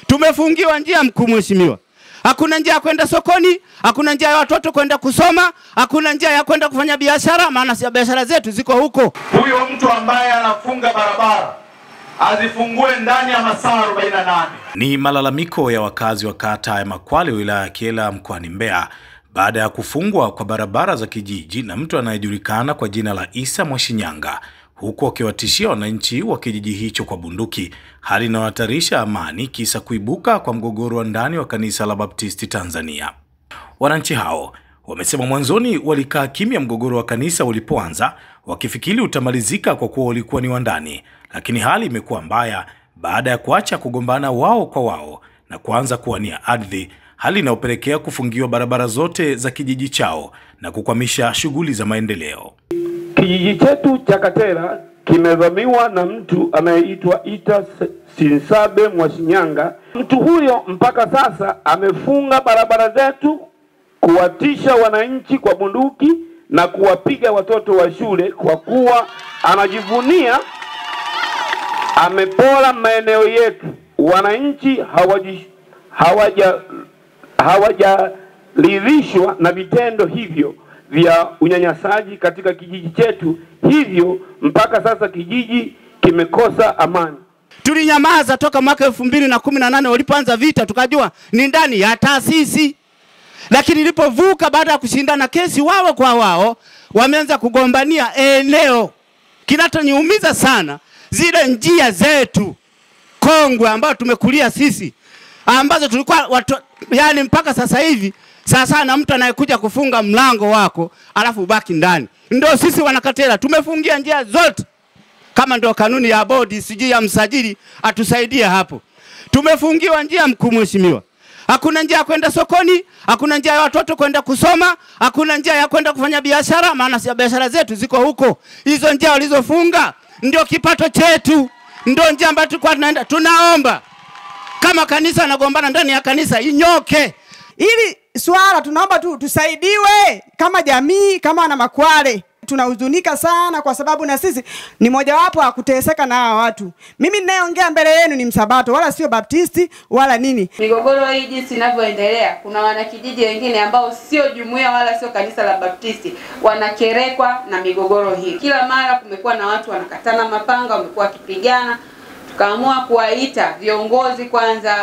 Tumefungiwa njia mkuu mheshimiwa. Hakuna njia ya kwenda sokoni, hakuna njia ya watoto kwenda kusoma, hakuna njia ya kwenda kufanya biashara, maana si biashara zetu ziko huko. Huyo mtu ambaye anafunga barabara azifungue ndani ya masaa 48. Ni malalamiko ya wakazi wa kata ya Makwale wilaya ya Kyela mkoani Mbeya baada ya kufungwa kwa barabara za kijiji na mtu anayejulikana kwa jina la Isa Mwashinyanga, huku akiwatishia wananchi wa kijiji hicho kwa bunduki, hali inayohatarisha amani kisa kuibuka kwa mgogoro wa ndani wa kanisa la Baptisti Tanzania. Wananchi hao wamesema mwanzoni walikaa kimya mgogoro wa kanisa ulipoanza, wakifikiri utamalizika kwa kuwa ulikuwa ni wa ndani, lakini hali imekuwa mbaya baada ya kuacha kugombana wao kwa wao na kuanza kuwania ardhi, hali inayopelekea kufungiwa barabara zote za kijiji chao na kukwamisha shughuli za maendeleo. Kijiji chetu cha Katera kimevamiwa na mtu anayeitwa Ita Sinsabe Mwashinyanga. Mtu huyo mpaka sasa amefunga barabara zetu, kuwatisha wananchi kwa bunduki na kuwapiga watoto wa shule kwa kuwa anajivunia amepola maeneo yetu. Wananchi hawajaridhishwa na vitendo hivyo vya unyanyasaji katika kijiji chetu, hivyo mpaka sasa kijiji kimekosa amani. Tulinyamaza toka mwaka 2018 walipoanza vita, tukajua ni ndani ya taasisi. Lakini ilipovuka baada ya kushindana kesi wao kwa wao, wameanza kugombania eneo. Kinachoniumiza sana, zile njia zetu kongwe ambazo tumekulia sisi, ambazo tulikuwa yani mpaka sasa hivi, sasa na mtu anayekuja kufunga mlango wako alafu ubaki ndani. Ndio sisi Wanakatera tumefungia njia zote. Kama ndio kanuni ya bodi siji ya msajili atusaidie hapo. Tumefungiwa njia mkuu mheshimiwa. Hakuna njia ya kwenda sokoni, hakuna njia ya watoto kwenda kusoma, hakuna njia ya kwenda kufanya biashara, maana si biashara zetu ziko huko. Hizo njia walizofunga ndio kipato chetu. Ndio njia ambayo tulikuwa tunaenda. Tunaomba kama kanisa anagombana ndani ya kanisa inyoke. Ili swala tunaomba tu tusaidiwe kama jamii, kama wana Makwale. Tunahuzunika sana kwa sababu na sisi ni mojawapo wa kuteseka na hawa watu. Mimi ninayeongea mbele yenu ni Msabato, wala sio Baptisti wala nini. Migogoro hii jinsi inavyoendelea, kuna wanakijiji wengine ambao sio jumuiya wala sio kanisa la Baptisti wanakerekwa na migogoro hii. Kila mara kumekuwa na watu wanakatana mapanga, wamekuwa wakipigana. Tukaamua kuwaita viongozi kwanza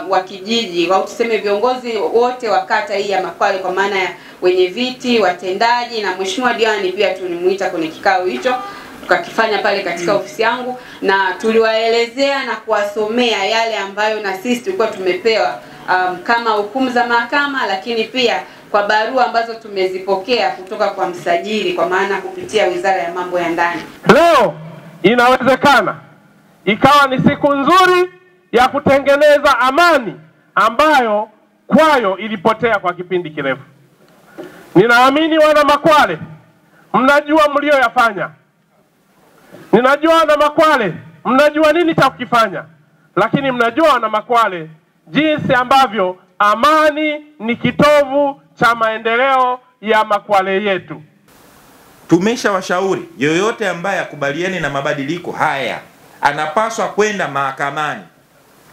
wa kijiji, au tuseme viongozi wote wa kata hii ya Makwale, kwa maana ya wenye viti, watendaji na mheshimiwa diwani pia tulimuita kwenye kikao hicho. Tukakifanya pale katika ofisi yangu na tuliwaelezea na kuwasomea yale ambayo na sisi tulikuwa tumepewa kama hukumu za mahakama, lakini pia kwa barua ambazo tumezipokea kutoka kwa msajili, kwa maana kupitia Wizara ya Mambo ya Ndani. Leo inawezekana ikawa ni siku nzuri ya kutengeneza amani ambayo kwayo ilipotea kwa kipindi kirefu. Ninaamini wana Makwale mnajua mlioyafanya. Ninajua wana Makwale mnajua nini cha kukifanya. Lakini mnajua wana Makwale jinsi ambavyo amani ni kitovu cha maendeleo ya Makwale yetu. Tumeshawashauri yoyote ambaye akubaliane na mabadiliko haya anapaswa kwenda mahakamani,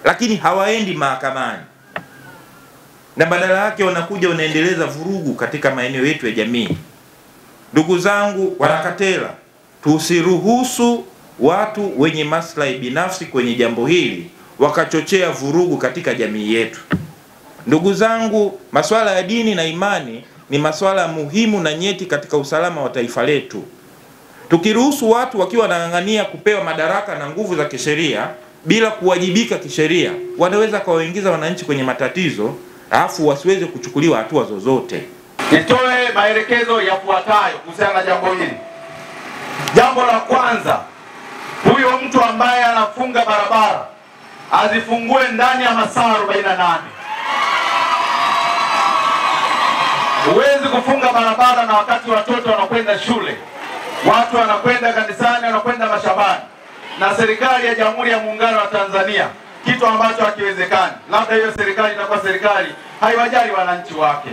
lakini hawaendi mahakamani, na badala yake wanakuja wanaendeleza vurugu katika maeneo yetu ya jamii. Ndugu zangu Wanakatera, tusiruhusu watu wenye maslahi binafsi kwenye jambo hili wakachochea vurugu katika jamii yetu. Ndugu zangu, masuala ya dini na imani ni masuala muhimu na nyeti katika usalama wa taifa letu. Tukiruhusu watu wakiwa wanang'ang'ania kupewa madaraka na nguvu za kisheria bila kuwajibika kisheria, wanaweza kuwaingiza wananchi kwenye matatizo alafu wasiweze kuchukuliwa hatua zozote. Nitoe maelekezo yafuatayo kuhusiana na jambo hili. Jambo la kwanza, huyo mtu ambaye anafunga barabara azifungue ndani ya masaa 48. Huwezi kufunga barabara na wakati watoto wanakwenda shule, watu wanakwenda kanisani, wanakwenda mashambani, na serikali ya Jamhuri ya Muungano wa Tanzania, kitu ambacho hakiwezekani. Labda hiyo serikali itakuwa serikali haiwajali wananchi wake.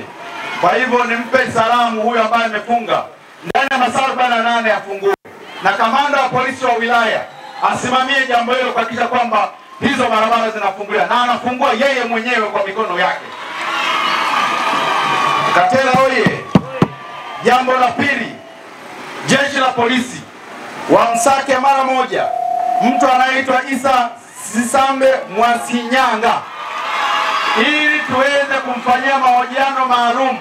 Kwa hivyo nimpe salamu huyo ambaye amefunga ndani ya masaa 48 afungue, na kamanda wa polisi wa wilaya asimamie jambo hilo kuhakikisha kwamba hizo barabara zinafunguliwa, na anafungua yeye mwenyewe kwa mikono yake. Katela oye! Jambo la pili, jeshi la polisi wamsake mara moja mtu anayeitwa Isa Sisambe Mwasinyanga ili tuweze kumfanyia mahojiano maalum.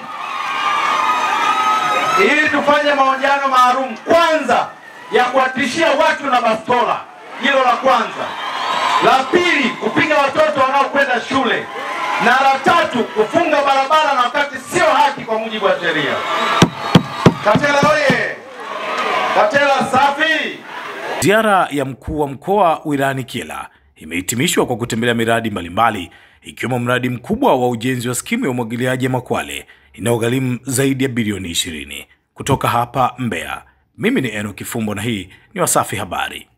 Ili tufanye mahojiano maalum, kwanza ya kuwatishia watu na bastola, hilo la kwanza. La pili, kupiga watoto wanaokwenda shule, na la tatu, kufunga barabara na wakati sio haki kwa mujibu wa sheria. Katela oye! Katela safi! Ziara ya mkuu wa mkoa wilayani Kyela imehitimishwa kwa kutembelea miradi mbalimbali ikiwemo mradi mkubwa wa ujenzi wa skimu ya umwagiliaji Makwale inayogharimu zaidi ya bilioni 20. Kutoka hapa Mbeya, mimi ni Eno Kifumbo na hii ni Wasafi Habari.